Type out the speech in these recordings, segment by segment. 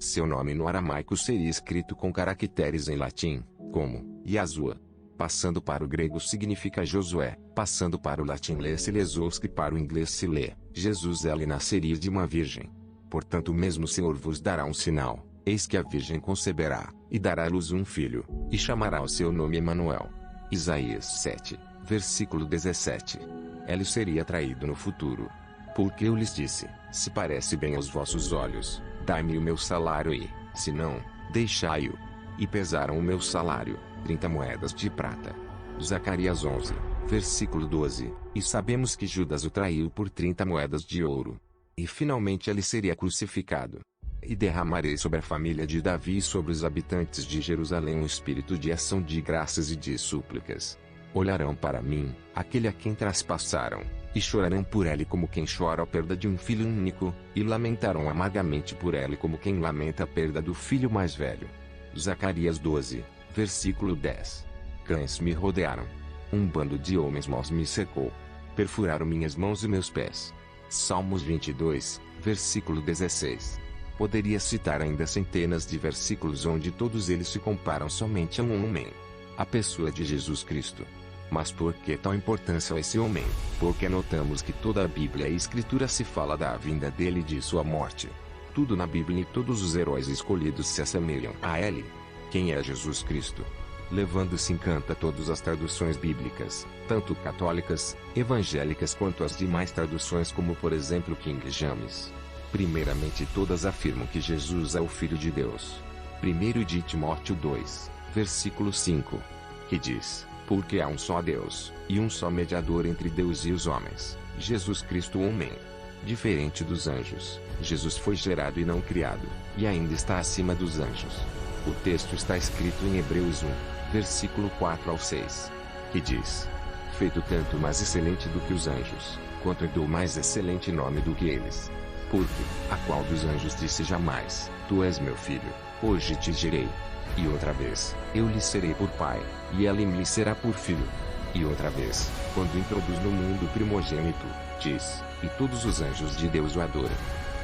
Seu nome no aramaico seria escrito com caracteres em latim, como Yahshua. Passando para o grego significa Josué, passando para o latim lê-se Jesus, que para o inglês se lê Jesus. Ele nasceria de uma virgem. Portanto o mesmo Senhor vos dará um sinal: eis que a virgem conceberá, e dará à luz um filho, e chamará o seu nome Emanuel. Isaías 7, versículo 17. Ele seria traído no futuro. Porque eu lhes disse: se parece bem aos vossos olhos, dai-me o meu salário e, se não, deixai-o. E pesaram o meu salário, 30 moedas de prata. Zacarias 11, versículo 12. E sabemos que Judas o traiu por 30 moedas de ouro. E finalmente ele seria crucificado. E derramarei sobre a família de Davi e sobre os habitantes de Jerusalém um espírito de ação de graças e de súplicas. Olharão para mim, aquele a quem traspassaram, e chorarão por ele como quem chora a perda de um filho único, e lamentarão amargamente por ele como quem lamenta a perda do filho mais velho. Zacarias 12, versículo 10. Cães me rodearam. Um bando de homens maus me cercou. Perfuraram minhas mãos e meus pés. Salmos 22, versículo 16. Poderia citar ainda centenas de versículos onde todos eles se comparam somente a um homem, a pessoa de Jesus Cristo. Mas por que tal importância a esse homem? Porque notamos que toda a Bíblia e a Escritura se fala da vinda dele e de sua morte. Tudo na Bíblia e todos os heróis escolhidos se assemelham a ele. Quem é Jesus Cristo? Levando-se em conta todas as traduções bíblicas, tanto católicas, evangélicas quanto as demais traduções, como por exemplo King James. Primeiramente, todas afirmam que Jesus é o Filho de Deus. 1 de Timóteo 2, versículo 5, que diz: porque há um só Deus, e um só mediador entre Deus e os homens, Jesus Cristo homem. Diferente dos anjos, Jesus foi gerado e não criado, e ainda está acima dos anjos. O texto está escrito em Hebreus 1, versículo 4 ao 6, que diz: feito tanto mais excelente do que os anjos, quanto do mais excelente nome do que eles. Porque, a qual dos anjos disse jamais: tu és meu filho, hoje te gerei. E outra vez, eu lhe serei por pai, e ele me será por filho. E outra vez, quando introduz no mundo o primogênito, diz: e todos os anjos de Deus o adoram.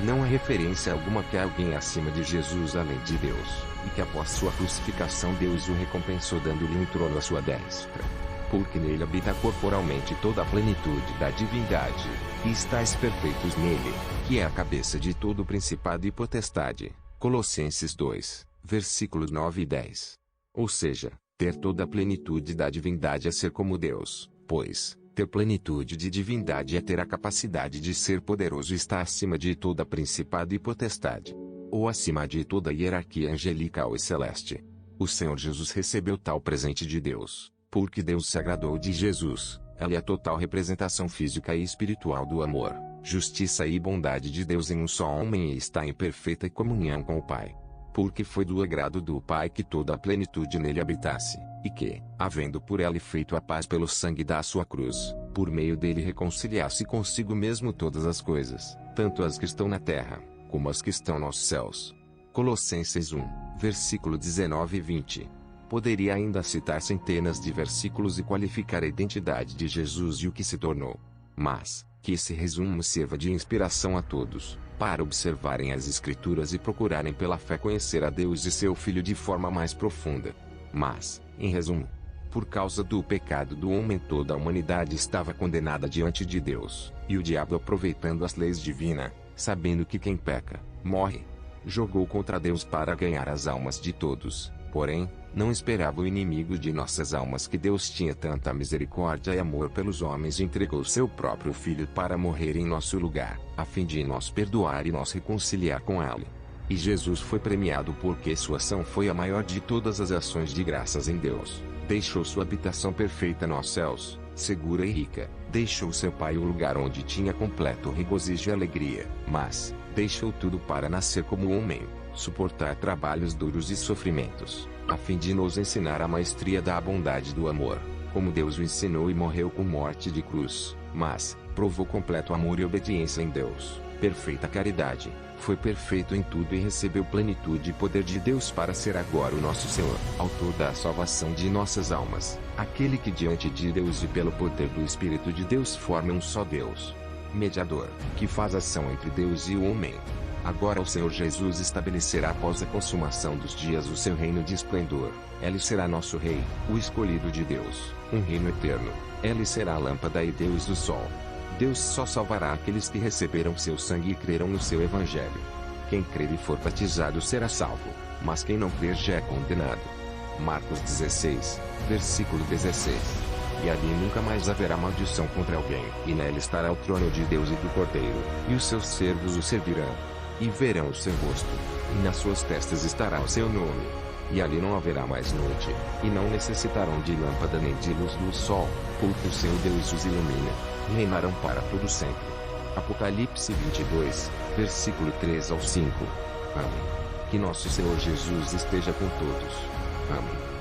Não há referência alguma que há alguém acima de Jesus além de Deus, e que após sua crucificação Deus o recompensou dando-lhe um trono à sua destra. Porque nele habita corporalmente toda a plenitude da divindade, e estáis perfeitos nele, que é a cabeça de todo principado e potestade. Colossenses 2, versículos 9 e 10. Ou seja, ter toda a plenitude da divindade é ser como Deus, pois ter plenitude de divindade é ter a capacidade de ser poderoso e está acima de toda principado e potestade, ou acima de toda hierarquia angelical e celeste. O Senhor Jesus recebeu tal presente de Deus, porque Deus se agradou de Jesus. Ela é a total representação física e espiritual do amor, justiça e bondade de Deus em um só homem e está em perfeita comunhão com o Pai. Porque foi do agrado do Pai que toda a plenitude nele habitasse, e que, havendo por ele feito a paz pelo sangue da sua cruz, por meio dele reconciliasse consigo mesmo todas as coisas, tanto as que estão na terra, como as que estão nos céus. Colossenses 1, versículo 19 e 20. Poderia ainda citar centenas de versículos e qualificar a identidade de Jesus e o que se tornou. Mas, que esse resumo sirva de inspiração a todos, para observarem as Escrituras e procurarem pela fé conhecer a Deus e seu Filho de forma mais profunda. Mas, em resumo, por causa do pecado do homem toda a humanidade estava condenada diante de Deus, e o diabo, aproveitando as leis divinas, sabendo que quem peca, morre, jogou contra Deus para ganhar as almas de todos. Porém, não esperava o inimigo de nossas almas que Deus tinha tanta misericórdia e amor pelos homens e entregou seu próprio Filho para morrer em nosso lugar, a fim de nos perdoar e nos reconciliar com Ele. E Jesus foi premiado porque sua ação foi a maior de todas as ações de graças em Deus. Deixou sua habitação perfeita nos céus, segura e rica. Deixou seu Pai o lugar onde tinha completo regozijo e alegria. Mas, deixou tudo para nascer como homem, suportar trabalhos duros e sofrimentos, a fim de nos ensinar a maestria da bondade do amor, como Deus o ensinou, e morreu com morte de cruz, mas provou completo amor e obediência em Deus, perfeita caridade, foi perfeito em tudo e recebeu plenitude e poder de Deus para ser agora o nosso Senhor, autor da salvação de nossas almas, aquele que diante de Deus e pelo poder do Espírito de Deus forma um só Deus, mediador, que faz ação entre Deus e o homem. Agora o Senhor Jesus estabelecerá após a consumação dos dias o seu reino de esplendor. Ele será nosso rei, o escolhido de Deus, um reino eterno. Ele será a lâmpada e Deus do sol. Deus só salvará aqueles que receberam seu sangue e creram no seu evangelho. Quem crer e for batizado será salvo, mas quem não crer já é condenado. Marcos 16, versículo 16. E ali nunca mais haverá maldição contra alguém. E nela estará o trono de Deus e do Cordeiro, e os seus servos o servirão. E verão o seu rosto, e nas suas testas estará o seu nome. E ali não haverá mais noite, e não necessitarão de lâmpada nem de luz do sol, porque o seu Deus os ilumina, e reinarão para todo sempre. Apocalipse 22, versículo 3 ao 5. Amém. Que nosso Senhor Jesus esteja com todos. Amém.